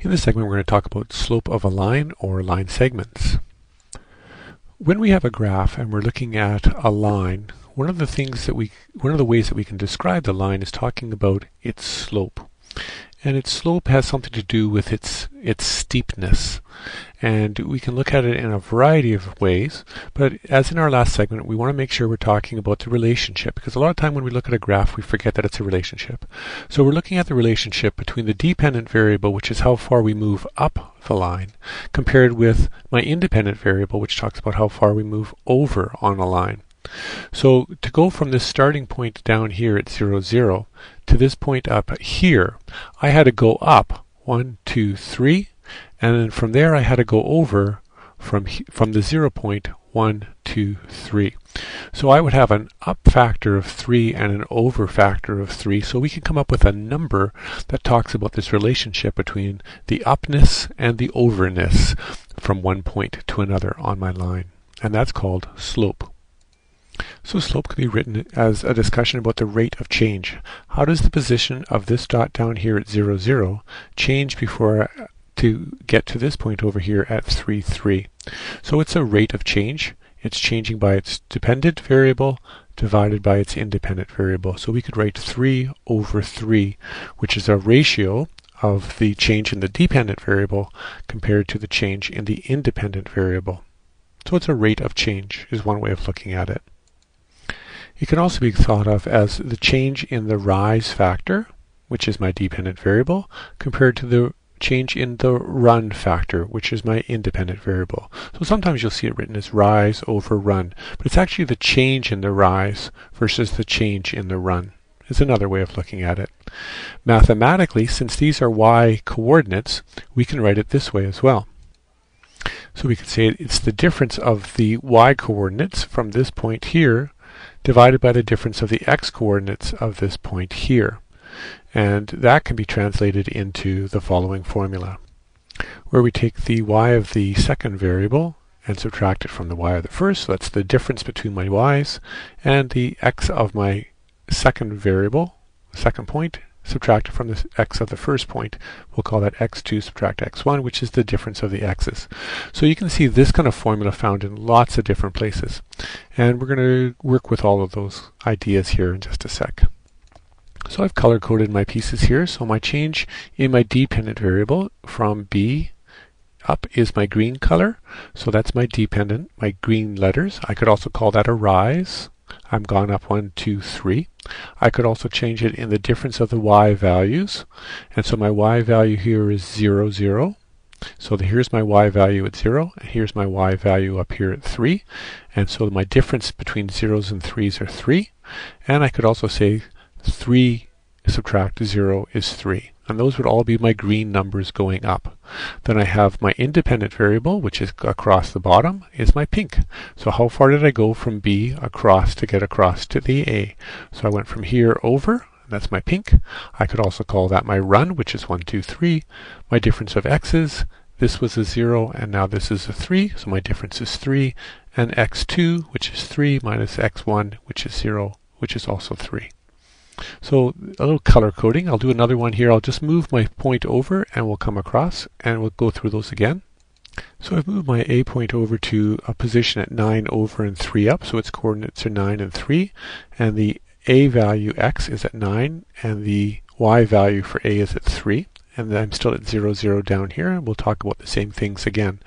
In this segment, we're going to talk about slope of a line or line segments. When we have a graph and we're looking at a line, one of the ways that we can describe the line is talking about its slope. And its slope has something to do with its steepness. And we can look at it in a variety of ways, but as in our last segment, we want to make sure we're talking about the relationship, because a lot of time when we look at a graph, we forget that it's a relationship. So we're looking at the relationship between the dependent variable, which is how far we move up the line, compared with my independent variable, which talks about how far we move over on a line. So to go from this starting point down here at 0, 0 to this point up here, I had to go up 1, 2, 3, and then from there I had to go over from the 0 point 1, 2, 3. So I would have an up factor of 3 and an over factor of 3. So we can come up with a number that talks about this relationship between the upness and the overness from one point to another on my line. And that's called slope. So slope can be written as a discussion about the rate of change. How does the position of this dot down here at 0, 0 change to get to this point over here at 3, 3? So it's a rate of change. It's changing by its dependent variable divided by its independent variable. So we could write 3 over 3, which is a ratio of the change in the dependent variable compared to the change in the independent variable. So it's a rate of change is one way of looking at it. It can also be thought of as the change in the rise factor, which is my dependent variable, compared to the change in the run factor, which is my independent variable. So sometimes you'll see it written as rise over run, but it's actually the change in the rise versus the change in the run. Is another way of looking at it. Mathematically, since these are y coordinates, we can write it this way as well. So we could say it's the difference of the y coordinates from this point here divided by the difference of the x coordinates of this point here. And that can be translated into the following formula, where we take the y of the second variable and subtract it from the y of the first. So that's the difference between my y's, and the x of my second variable, second point, subtract it from the x of the first point. We'll call that x2 subtract x1, which is the difference of the x's. So you can see this kind of formula found in lots of different places. And we're going to work with all of those ideas here in just a sec. So I've color-coded my pieces here. So my change in my dependent variable from B up is my green color. So that's my dependent, my green letters. I could also call that a rise. I'm gone up 1, 2, 3. I could also change it in the difference of the y values. And so my y value here is 0, 0. So here's my y value at 0, and here's my y value up here at 3. And so my difference between 0s and 3s are 3. And I could also say 3 subtract 0 is 3. And those would all be my green numbers going up. Then I have my independent variable, which is across the bottom, is my pink. So how far did I go from B across to get across to the A? So I went from here over, and that's my pink. I could also call that my run, which is 1, 2, 3. My difference of x's, this was a 0, and now this is a 3, so my difference is 3. And x2, which is 3, minus x1, which is 0, which is also 3. So a little color coding. I'll do another one here. I'll just move my point over and we'll come across and we'll go through those again. So I've moved my A point over to a position at 9 over and 3 up. So its coordinates are 9 and 3. And the A value x is at 9 and the y value for A is at 3. And then I'm still at 0, 0 down here, and we'll talk about the same things again.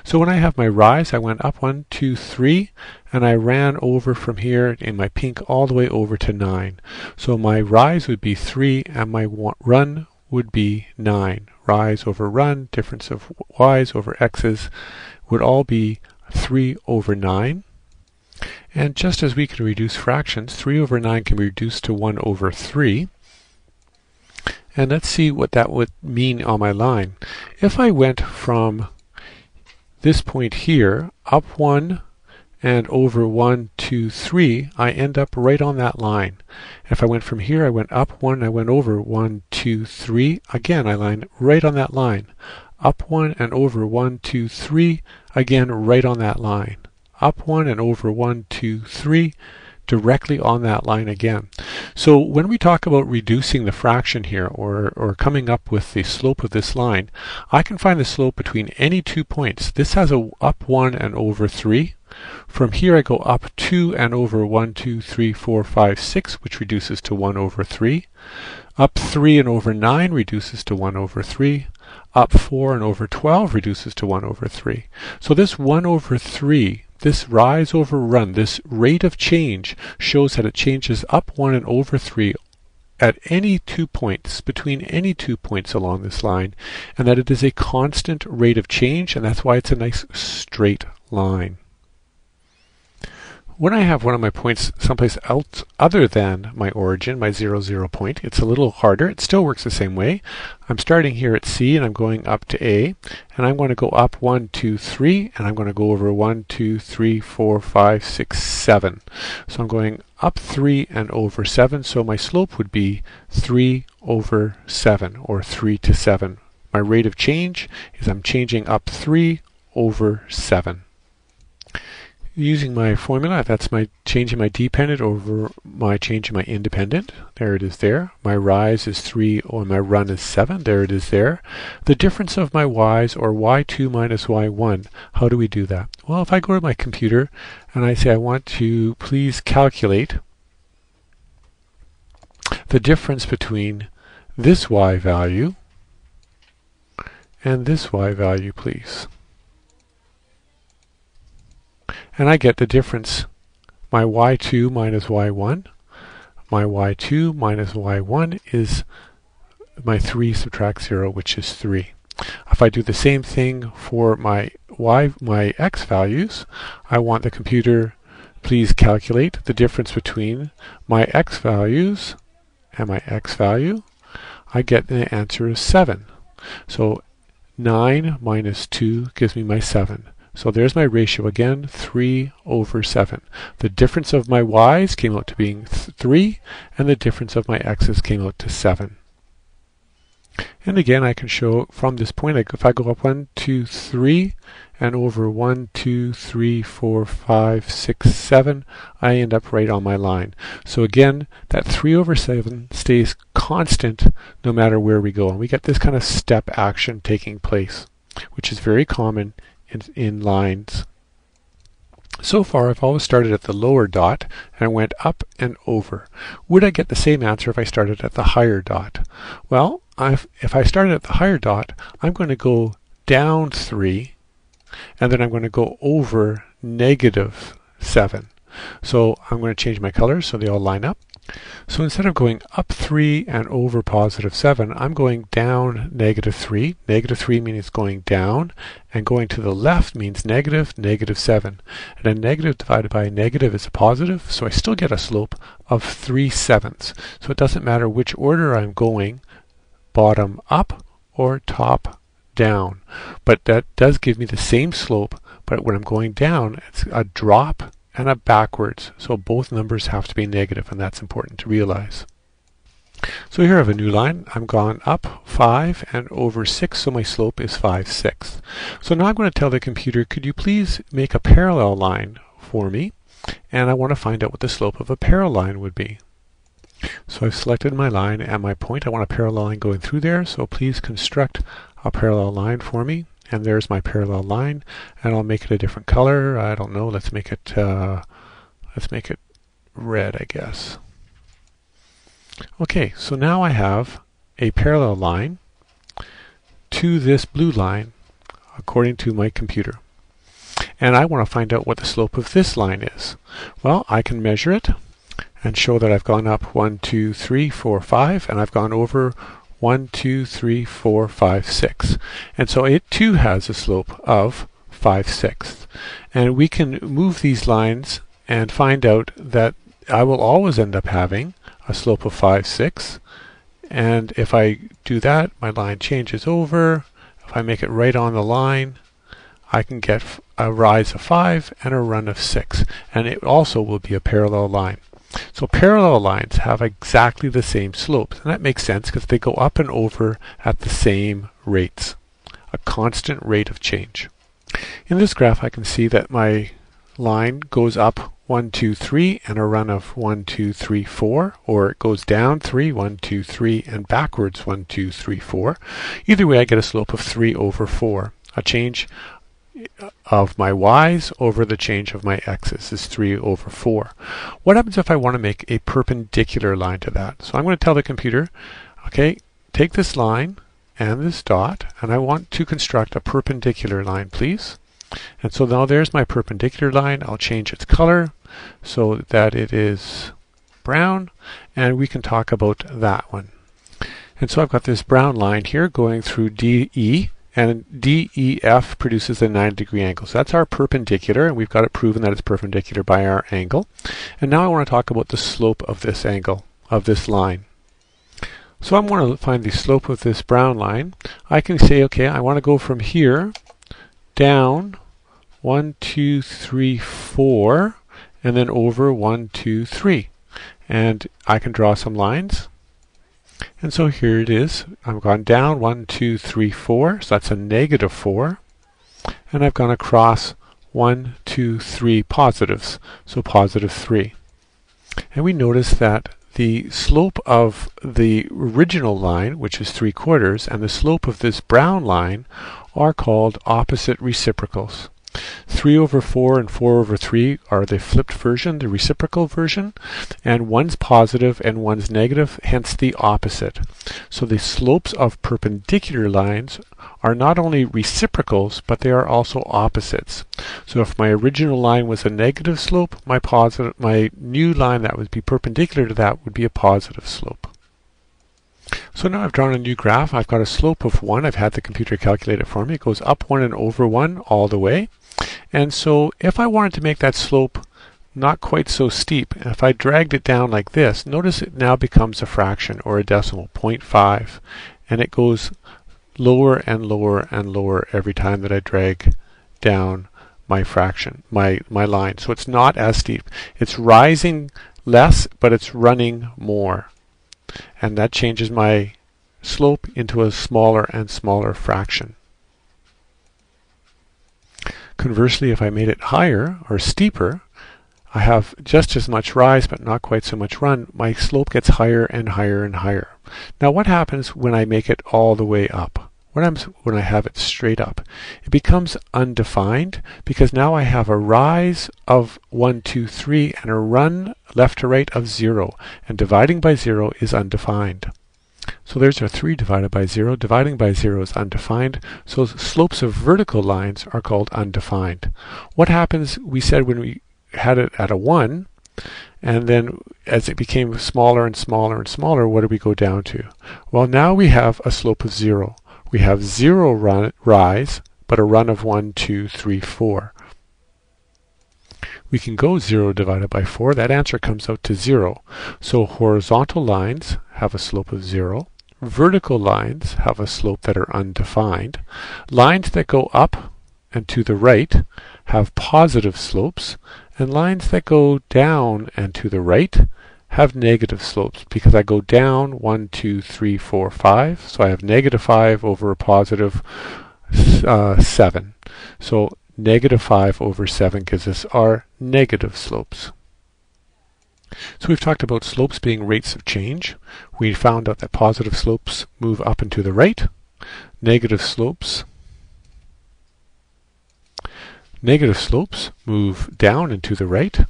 So when I have my rise, I went up 1, 2, 3, and I ran over from here in my pink all the way over to 9. So my rise would be 3, and my run would be 9. Rise over run, difference of y's over x's, would all be 3 over 9. And just as we can reduce fractions, 3 over 9 can be reduced to 1 over 3. And let's see what that would mean on my line. If I went from this point here, up 1 and over 1, 2, 3, I end up right on that line. If I went from here, I went up 1, I went over 1, 2, 3. Again, I line right on that line. Up 1 and over 1, 2, 3. Again, right on that line. Up 1 and over 1, 2, 3. directly on that line again. So when we talk about reducing the fraction here, or coming up with the slope of this line, I can find the slope between any 2 points. This has a up 1 and over 3. From here I go up 2 and over 1, 2, 3, 4, 5, 6, which reduces to 1 over 3. Up 3 and over 9 reduces to 1 over 3. Up 4 and over 12 reduces to 1 over 3. So this 1 over 3, this rise over run, this rate of change, shows that it changes up 1 and over 3 at any 2 points, between any 2 points along this line, and that it is a constant rate of change, and that's why it's a nice straight line. When I have one of my points someplace else other than my origin, my 0, 0 point, it's a little harder. It still works the same way. I'm starting here at C and I'm going up to A, and I'm going to go up 1, 2, 3, and I'm going to go over 1, 2, 3, 4, 5, 6, 7. So I'm going up 3 and over 7, so my slope would be 3 over 7, or 3 to 7. My rate of change is I'm changing up 3 over 7. Using my formula, that's my changing my dependent over my changing my independent. There it is there. My rise is 3 or my run is 7. There it is there. The difference of my y's, or y2 minus y1. How do we do that? Well, if I go to my computer and I say I want to please calculate the difference between this y value and this y value, please. And I get the difference, my y2 minus y1. My y2 minus y1 is my 3 subtract 0, which is 3. If I do the same thing for my x values, I want the computer please calculate the difference between my x values and my x value. I get the answer is 7. So 9 minus 2 gives me my 7. So there's my ratio again, 3 over 7. The difference of my y's came out to being 3, and the difference of my x's came out to 7. And again, I can show from this point, if I go up 1, 2, 3, and over 1, 2, 3, 4, 5, 6, 7, I end up right on my line. So again, that 3 over 7 stays constant no matter where we go. And we get this kind of step action taking place, which is very common in lines. So far I've always started at the lower dot and went up and over. Would I get the same answer if I started at the higher dot? Well, if I started at the higher dot, I'm going to go down 3 and then I'm going to go over negative 7. So I'm going to change my colors so they all line up. So instead of going up 3 and over positive 7, I'm going down negative 3. Negative 3 means going down, and going to the left means negative, negative 7. And a negative divided by a negative is a positive, so I still get a slope of 3/7. So it doesn't matter which order I'm going, bottom up or top down. But that does give me the same slope, but when I'm going down, it's a drop and a backwards, so both numbers have to be negative, and that's important to realize. So here I have a new line. I'm gone up 5 and over 6, so my slope is 5/6. So now I'm going to tell the computer, could you please make a parallel line for me? And I want to find out what the slope of a parallel line would be. So I've selected my line and my point. I want a parallel line going through there, so please construct a parallel line for me. And there's my parallel line, and I'll make it a different color. I don't know. Let's make it red, I guess. Okay, so now I have a parallel line to this blue line according to my computer. And I want to find out what the slope of this line is. Well, I can measure it and show that I've gone up 1, 2, 3, 4, 5, and I've gone over 1, 2, 3, 4, 5, 6. And so it too has a slope of 5/6. And we can move these lines and find out that I will always end up having a slope of 5/6. And if I do that, my line changes over. If I make it right on the line, I can get a rise of 5 and a run of 6. And it also will be a parallel line. So parallel lines have exactly the same slopes, and that makes sense because they go up and over at the same rates, a constant rate of change. In this graph I can see that my line goes up 1, 2, 3, and a run of 1, 2, 3, 4, or it goes down 3, 1, 2, 3, and backwards 1, 2, 3, 4. Either way, I get a slope of 3 over 4. A change of my y's over the change of my x's is 3 over 4. What happens if I want to make a perpendicular line to that? So I'm going to tell the computer, okay, take this line and this dot, and I want to construct a perpendicular line, please. And so now there's my perpendicular line. I'll change its color so that it is brown, and we can talk about that one. And so I've got this brown line here going through DE, and DEF produces a 90-degree angle. So that's our perpendicular, and we've got it proven that it's perpendicular by our angle. And now I want to talk about the slope of this angle, of this line. So I'm going to find the slope of this brown line. I can say, okay, I want to go from here down 1, 2, 3, 4, and then over 1, 2, 3. And I can draw some lines. And so here it is. I've gone down 1, 2, 3, 4. So that's a negative 4. And I've gone across 1, 2, 3 positives. So positive 3. And we notice that the slope of the original line, which is 3/4, and the slope of this brown line are called opposite reciprocals. 3 over 4 and 4 over 3 are the flipped version, the reciprocal version, and one's positive and one's negative, hence the opposite. So the slopes of perpendicular lines are not only reciprocals, but they are also opposites. So if my original line was a negative slope, my new line that would be perpendicular to that would be a positive slope. So now I've drawn a new graph. I've got a slope of 1. I've had the computer calculate it for me. It goes up 1 and over 1 all the way. And so if I wanted to make that slope not quite so steep, if I dragged it down like this, notice it now becomes a fraction or a decimal, 0.5. And it goes lower and lower and lower every time that I drag down my fraction, my line. So it's not as steep. It's rising less, but it's running more. And that changes my slope into a smaller and smaller fraction. Conversely, if I made it higher or steeper, I have just as much rise but not quite so much run. My slope gets higher and higher and higher. Now what happens when I make it all the way up? What happens when I have it straight up? It becomes undefined because now I have a rise of 1, 2, 3 and a run left to right of 0. And dividing by 0 is undefined. So there's our 3 divided by 0. Dividing by 0 is undefined. So slopes of vertical lines are called undefined. What happens, we said when we had it at a 1, and then as it became smaller and smaller and smaller, what do we go down to? Well, now we have a slope of 0. We have 0 rise, but a run of 1, 2, 3, 4. We can go 0 divided by 4. That answer comes out to 0. So horizontal lines have a slope of 0. Vertical lines have a slope that are undefined. Lines that go up and to the right have positive slopes, and lines that go down and to the right have negative slopes because I go down 1, 2, 3, 4, 5. So I have negative 5 over a positive 7. So negative 5 over 7 gives us our negative slopes. So we've talked about slopes being rates of change. We found out that positive slopes move up and to the right. Negative slopes move down and to the right.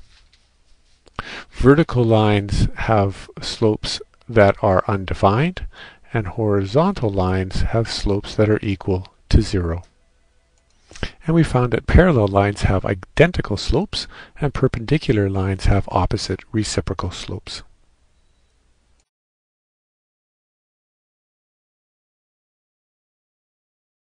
Vertical lines have slopes that are undefined, and horizontal lines have slopes that are equal to 0. And we found that parallel lines have identical slopes, and perpendicular lines have opposite reciprocal slopes.